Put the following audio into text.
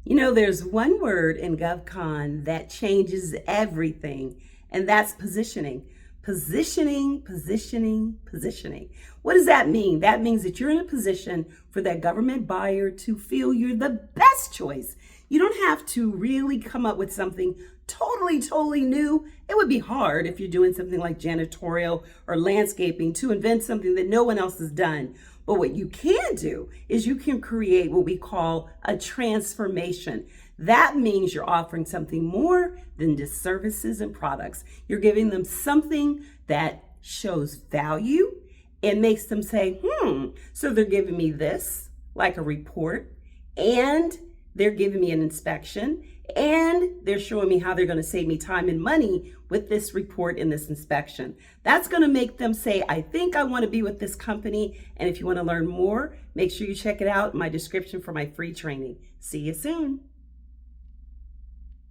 You know, there's one word in GovCon that changes everything, and that's positioning. Positioning, positioning, positioning. What does that mean? That means that you're in a position for that government buyer to feel you're the best choice. You don't have to really come up with something totally new. It would be hard if you're doing something like janitorial or landscaping to invent something that no one else has done. But what you can do is you can create what we call a transformation. That means you're offering something more than just services and products. You're giving them something that shows value and makes them say, so they're giving me this, like a report, and they're giving me an inspection, and they're showing me how they're going to save me time and money with this report and this inspection. That's going to make them say, I think I want to be with this company. And if you want to learn more, make sure you check it out in my description for my free training. See you soon.